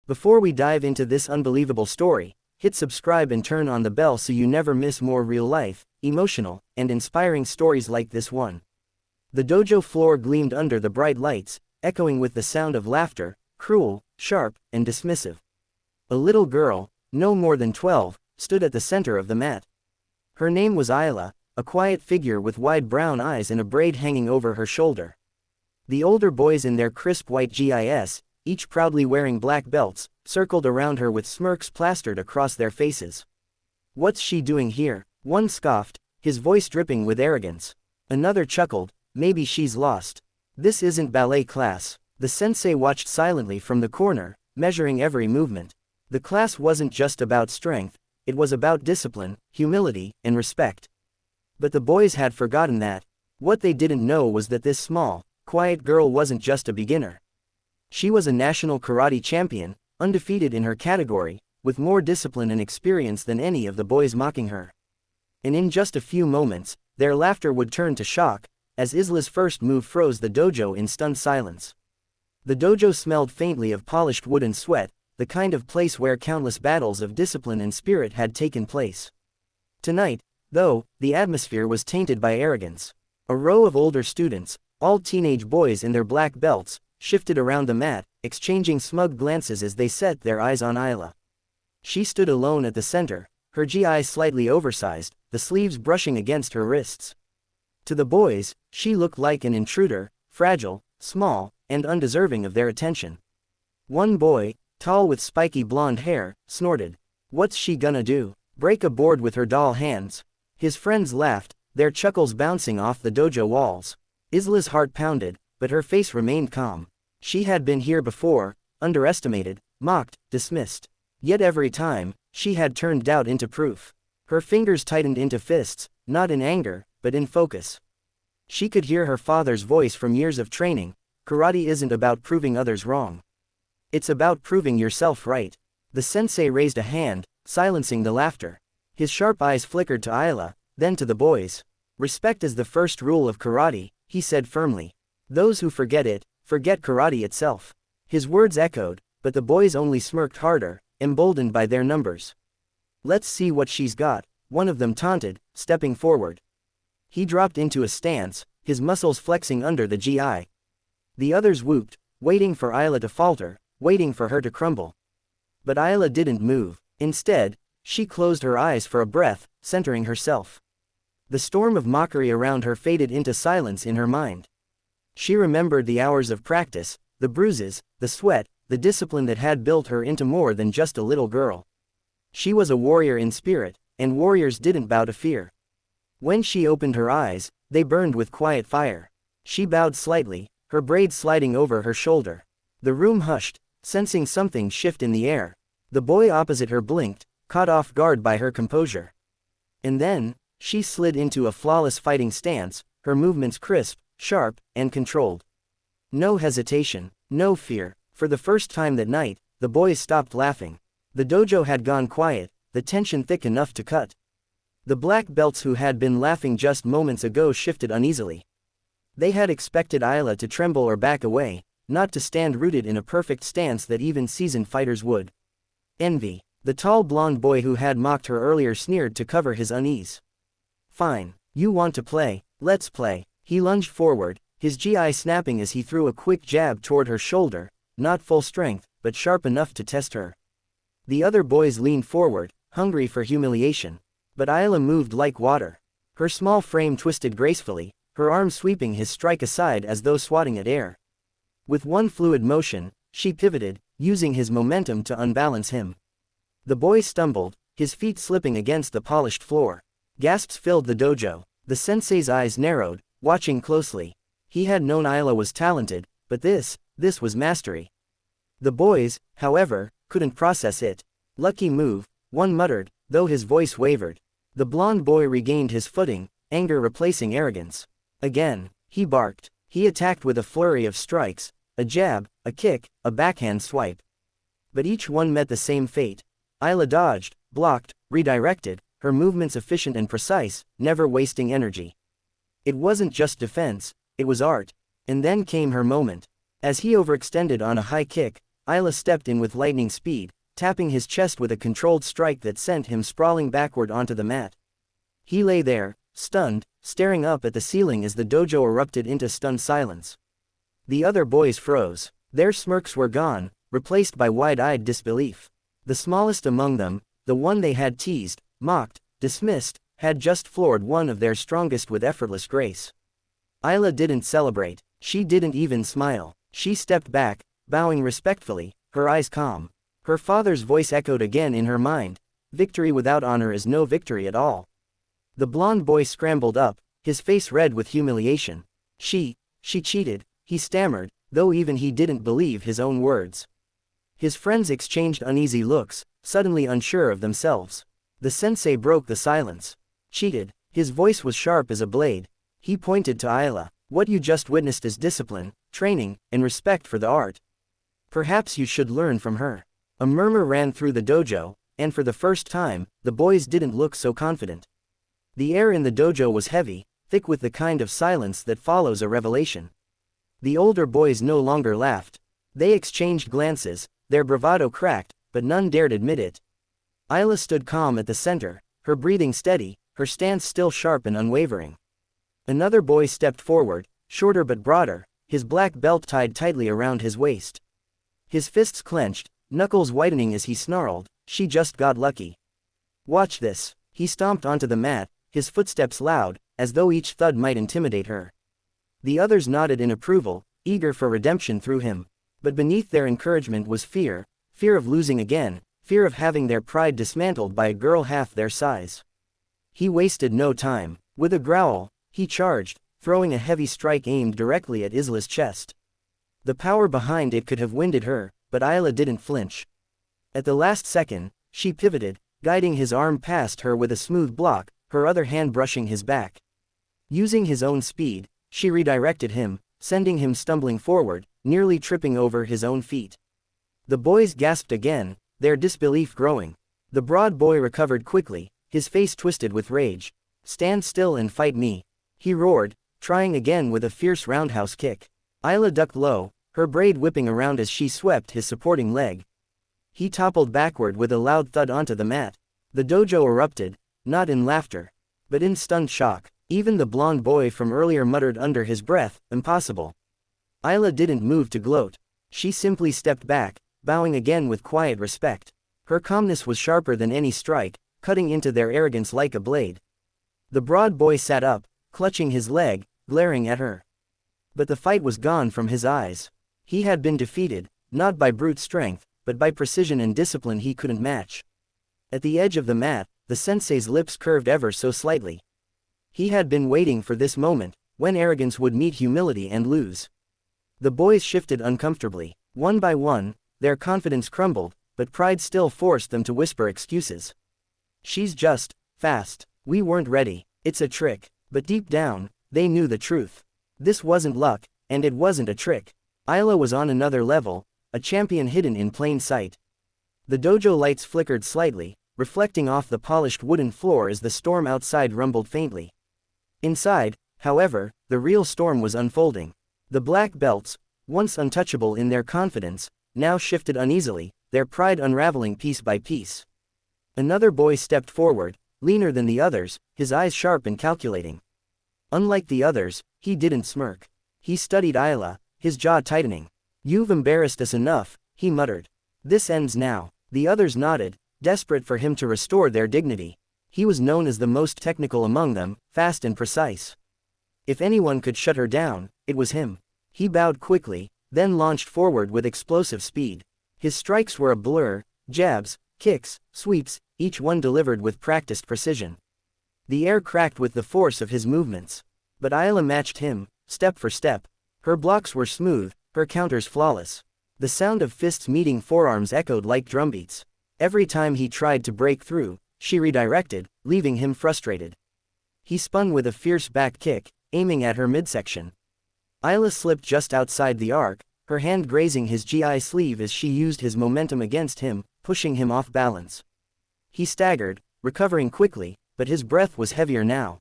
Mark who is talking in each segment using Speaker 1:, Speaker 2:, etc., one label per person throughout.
Speaker 1: Before we dive into this unbelievable story, hit subscribe and turn on the bell so you never miss more real-life, emotional, and inspiring stories like this one. The dojo floor gleamed under the bright lights, echoing with the sound of laughter, cruel, sharp, and dismissive. A little girl, no more than 12, stood at the center of the mat. Her name was Isla, a quiet figure with wide brown eyes and a braid hanging over her shoulder. The older boys in their crisp white GIS, each proudly wearing black belts, circled around her with smirks plastered across their faces. "What's she doing here?" One scoffed, his voice dripping with arrogance. Another chuckled, "Maybe she's lost. This isn't ballet class." The sensei watched silently from the corner, measuring every movement. The class wasn't just about strength, it was about discipline, humility, and respect. But the boys had forgotten that. What they didn't know was that this small, quiet girl wasn't just a beginner. She was a national karate champion, undefeated in her category, with more discipline and experience than any of the boys mocking her. And in just a few moments, their laughter would turn to shock, as Isla's first move froze the dojo in stunned silence. The dojo smelled faintly of polished wood and sweat, the kind of place where countless battles of discipline and spirit had taken place. Tonight, though, the atmosphere was tainted by arrogance. A row of older students, all teenage boys in their black belts, shifted around the mat, exchanging smug glances as they set their eyes on Isla. She stood alone at the center, her GI slightly oversized, the sleeves brushing against her wrists. To the boys, she looked like an intruder, fragile, small, and undeserving of their attention. One boy, tall with spiky blonde hair, snorted, "What's she gonna do? Break a board with her doll hands?" His friends laughed, their chuckles bouncing off the dojo walls. Isla's heart pounded, but her face remained calm. She had been here before, underestimated, mocked, dismissed. Yet every time, she had turned doubt into proof. Her fingers tightened into fists, not in anger, but in focus. She could hear her father's voice from years of training: karate isn't about proving others wrong. It's about proving yourself right. The sensei raised a hand, silencing the laughter. His sharp eyes flickered to Isla, then to the boys. "Respect is the first rule of karate," he said firmly. "Those who forget it, forget karate itself." His words echoed, but the boys only smirked harder, emboldened by their numbers. "Let's see what she's got," one of them taunted, stepping forward. He dropped into a stance, his muscles flexing under the GI. The others whooped, waiting for Isla to falter, waiting for her to crumble. But Isla didn't move. Instead, she closed her eyes for a breath, centering herself. The storm of mockery around her faded into silence in her mind. She remembered the hours of practice, the bruises, the sweat, the discipline that had built her into more than just a little girl. She was a warrior in spirit, and warriors didn't bow to fear. When she opened her eyes, they burned with quiet fire. She bowed slightly, her braid sliding over her shoulder. The room hushed, sensing something shift in the air. The boy opposite her blinked, caught off guard by her composure. And then, she slid into a flawless fighting stance, her movements crisp, sharp, and controlled. No hesitation, no fear. For the first time that night, the boys stopped laughing. The dojo had gone quiet, the tension thick enough to cut. The black belts who had been laughing just moments ago shifted uneasily. They had expected Isla to tremble or back away, not to stand rooted in a perfect stance that even seasoned fighters would. Envy. The tall blonde boy who had mocked her earlier sneered to cover his unease. "Fine. You want to play? Let's play." He lunged forward, his GI snapping as he threw a quick jab toward her shoulder, not full strength, but sharp enough to test her. The other boys leaned forward, hungry for humiliation. But Isla moved like water. Her small frame twisted gracefully, her arm sweeping his strike aside as though swatting at air. With one fluid motion, she pivoted, using his momentum to unbalance him. The boy stumbled, his feet slipping against the polished floor. Gasps filled the dojo. The sensei's eyes narrowed, watching closely. He had known Isla was talented, but this was mastery. The boys, however, couldn't process it. "Lucky move," one muttered, though his voice wavered. The blonde boy regained his footing, anger replacing arrogance. Again, he barked. He attacked with a flurry of strikes, a jab, a kick, a backhand swipe. But each one met the same fate. Isla dodged, blocked, redirected, her movements efficient and precise, never wasting energy. It wasn't just defense, it was art. And then came her moment. As he overextended on a high kick, Isla stepped in with lightning speed, tapping his chest with a controlled strike that sent him sprawling backward onto the mat. He lay there, stunned, staring up at the ceiling as the dojo erupted into stunned silence. The other boys froze. Their smirks were gone, replaced by wide-eyed disbelief. The smallest among them, the one they had teased, mocked, dismissed, had just floored one of their strongest with effortless grace. Isla didn't celebrate. She didn't even smile. She stepped back, bowing respectfully, her eyes calm. Her father's voice echoed again in her mind. Victory without honor is no victory at all. The blond boy scrambled up, his face red with humiliation. She cheated, he stammered, though even he didn't believe his own words. His friends exchanged uneasy looks, suddenly unsure of themselves. The sensei broke the silence. Cheated. His voice was sharp as a blade. He pointed to Isla. What you just witnessed is discipline, training, and respect for the art. Perhaps you should learn from her. A murmur ran through the dojo, and for the first time, the boys didn't look so confident. The air in the dojo was heavy, thick with the kind of silence that follows a revelation. The older boys no longer laughed. They exchanged glances, their bravado cracked, but none dared admit it. Isla stood calm at the center, her breathing steady, her stance still sharp and unwavering. Another boy stepped forward, shorter but broader, his black belt tied tightly around his waist. His fists clenched, knuckles whitening as he snarled, "She just got lucky. Watch this." He stomped onto the mat, his footsteps loud, as though each thud might intimidate her. The others nodded in approval, eager for redemption through him. But beneath their encouragement was fear, fear of losing again, fear of having their pride dismantled by a girl half their size. He wasted no time. With a growl, he charged, throwing a heavy strike aimed directly at Isla's chest. The power behind it could have winded her, but Isla didn't flinch. At the last second, she pivoted, guiding his arm past her with a smooth block, her other hand brushing his back. Using his own speed, she redirected him, sending him stumbling forward, nearly tripping over his own feet. The boys gasped again, their disbelief growing. The broad boy recovered quickly, his face twisted with rage. "Stand still and fight me," he roared, trying again with a fierce roundhouse kick. Isla ducked low, her braid whipping around as she swept his supporting leg. He toppled backward with a loud thud onto the mat. The dojo erupted, not in laughter, but in stunned shock. Even the blond boy from earlier muttered under his breath, "Impossible." Isla didn't move to gloat. She simply stepped back, bowing again with quiet respect. Her calmness was sharper than any strike, cutting into their arrogance like a blade. The broad boy sat up, clutching his leg, glaring at her. But the fight was gone from his eyes. He had been defeated, not by brute strength, but by precision and discipline he couldn't match. At the edge of the mat, the sensei's lips curved ever so slightly. He had been waiting for this moment, when arrogance would meet humility and lose. The boys shifted uncomfortably. One by one, their confidence crumbled, but pride still forced them to whisper excuses. "She's just fast. We weren't ready. It's a trick." But deep down, they knew the truth. This wasn't luck, and it wasn't a trick. Isla was on another level, a champion hidden in plain sight. The dojo lights flickered slightly, reflecting off the polished wooden floor as the storm outside rumbled faintly. Inside, however, the real storm was unfolding. The black belts, once untouchable in their confidence, now shifted uneasily, their pride unraveling piece by piece. Another boy stepped forward, leaner than the others, his eyes sharp and calculating. Unlike the others, he didn't smirk. He studied Isla, his jaw tightening. "You've embarrassed us enough," he muttered. "This ends now." The others nodded, desperate for him to restore their dignity. He was known as the most technical among them, fast and precise. If anyone could shut her down, it was him. He bowed quickly, then launched forward with explosive speed. His strikes were a blur, jabs, kicks, sweeps, each one delivered with practiced precision. The air cracked with the force of his movements. But Isla matched him, step for step. Her blocks were smooth, her counters flawless. The sound of fists meeting forearms echoed like drumbeats. Every time he tried to break through, she redirected, leaving him frustrated. He spun with a fierce back kick, aiming at her midsection. Isla slipped just outside the arc, her hand grazing his GI sleeve as she used his momentum against him, pushing him off balance. He staggered, recovering quickly, but his breath was heavier now.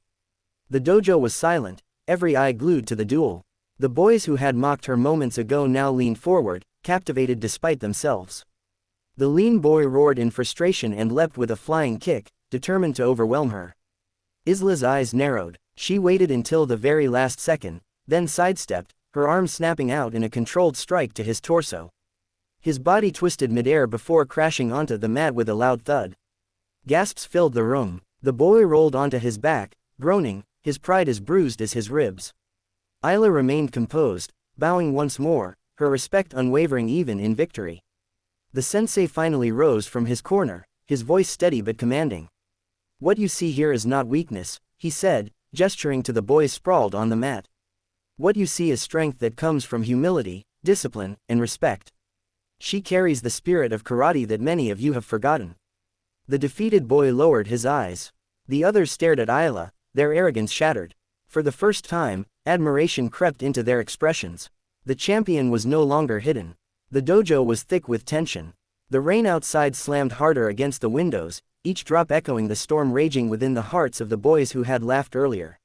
Speaker 1: The dojo was silent, every eye glued to the duel. The boys who had mocked her moments ago now leaned forward, captivated despite themselves. The lean boy roared in frustration and leapt with a flying kick, determined to overwhelm her. Isla's eyes narrowed. She waited until the very last second, then sidestepped, her arm snapping out in a controlled strike to his torso. His body twisted midair before crashing onto the mat with a loud thud. Gasps filled the room. The boy rolled onto his back, groaning, his pride as bruised as his ribs. Isla remained composed, bowing once more, her respect unwavering even in victory. The sensei finally rose from his corner, his voice steady but commanding. "What you see here is not weakness," he said, gesturing to the boys sprawled on the mat. "What you see is strength that comes from humility, discipline, and respect. She carries the spirit of karate that many of you have forgotten." The defeated boy lowered his eyes. The others stared at Isla, their arrogance shattered. For the first time, admiration crept into their expressions. The champion was no longer hidden. The dojo was thick with tension. The rain outside slammed harder against the windows, each drop echoing the storm raging within the hearts of the boys who had laughed earlier.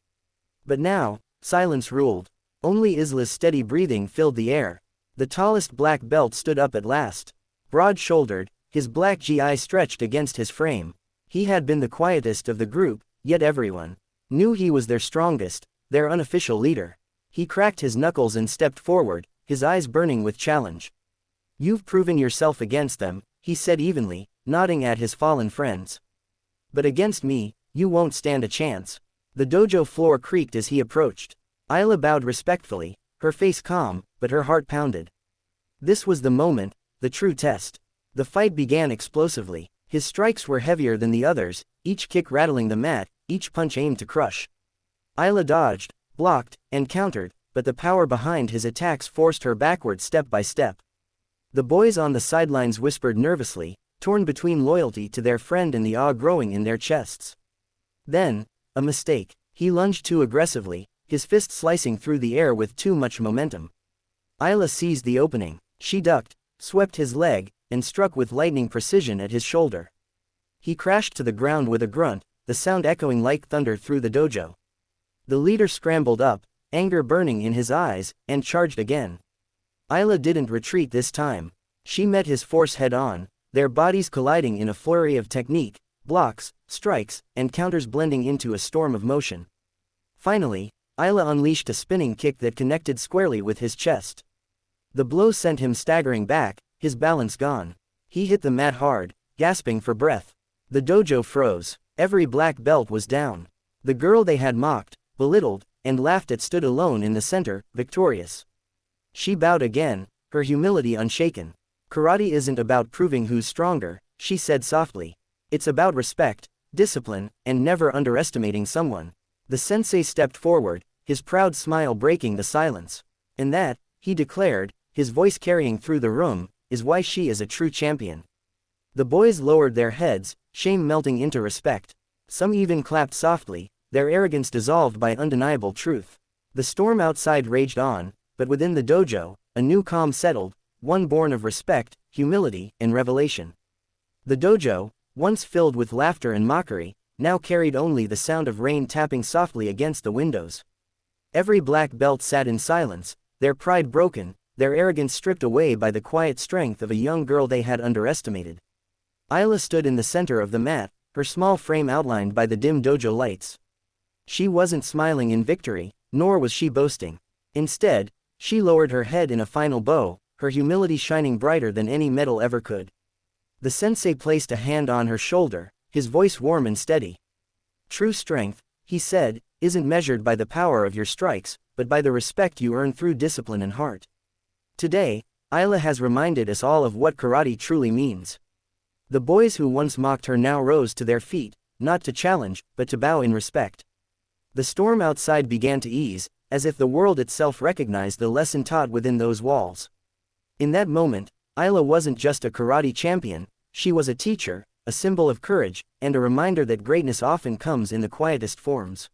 Speaker 1: But now, silence ruled. Only Isla's steady breathing filled the air. The tallest black belt stood up at last. Broad-shouldered, his black gi stretched against his frame. He had been the quietest of the group, yet everyone knew he was their strongest, their unofficial leader. He cracked his knuckles and stepped forward, his eyes burning with challenge. "You've proven yourself against them," he said evenly, nodding at his fallen friends. "But against me, you won't stand a chance." The dojo floor creaked as he approached. Isla bowed respectfully, her face calm, but her heart pounded. This was the moment, the true test. The fight began explosively. His strikes were heavier than the others, each kick rattling the mat, each punch aimed to crush. Isla dodged, blocked, and countered, but the power behind his attacks forced her backward step by step. The boys on the sidelines whispered nervously, torn between loyalty to their friend and the awe growing in their chests. Then, a mistake. He lunged too aggressively, his fist slicing through the air with too much momentum. Isla seized the opening. She ducked, swept his leg, and struck with lightning precision at his shoulder. He crashed to the ground with a grunt, the sound echoing like thunder through the dojo. The leader scrambled up, anger burning in his eyes, and charged again. Isla didn't retreat this time. She met his force head-on, their bodies colliding in a flurry of technique, blocks, strikes, and counters blending into a storm of motion. Finally, Isla unleashed a spinning kick that connected squarely with his chest. The blow sent him staggering back, his balance gone. He hit the mat hard, gasping for breath. The dojo froze. Every black belt was down. The girl they had mocked, belittled, and laughed at stood alone in the center, victorious. She bowed again, her humility unshaken. "Karate isn't about proving who's stronger," she said softly. "It's about respect, discipline, and never underestimating someone." The sensei stepped forward, his proud smile breaking the silence. "And that," he declared, his voice carrying through the room, "is why she is a true champion." The boys lowered their heads, shame melting into respect. Some even clapped softly, their arrogance dissolved by undeniable truth. The storm outside raged on, but within the dojo, a new calm settled, one born of respect, humility, and revelation. The dojo, once filled with laughter and mockery, now carried only the sound of rain tapping softly against the windows. Every black belt sat in silence, their pride broken, their arrogance stripped away by the quiet strength of a young girl they had underestimated. Isla stood in the center of the mat, her small frame outlined by the dim dojo lights. She wasn't smiling in victory, nor was she boasting. Instead, she lowered her head in a final bow, her humility shining brighter than any medal ever could. The sensei placed a hand on her shoulder, his voice warm and steady. "True strength," he said, "isn't measured by the power of your strikes, but by the respect you earn through discipline and heart." Today, Isla has reminded us all of what karate truly means. The boys who once mocked her now rose to their feet, not to challenge, but to bow in respect. The storm outside began to ease, as if the world itself recognized the lesson taught within those walls. In that moment, Isla wasn't just a karate champion, she was a teacher, a symbol of courage, and a reminder that greatness often comes in the quietest forms.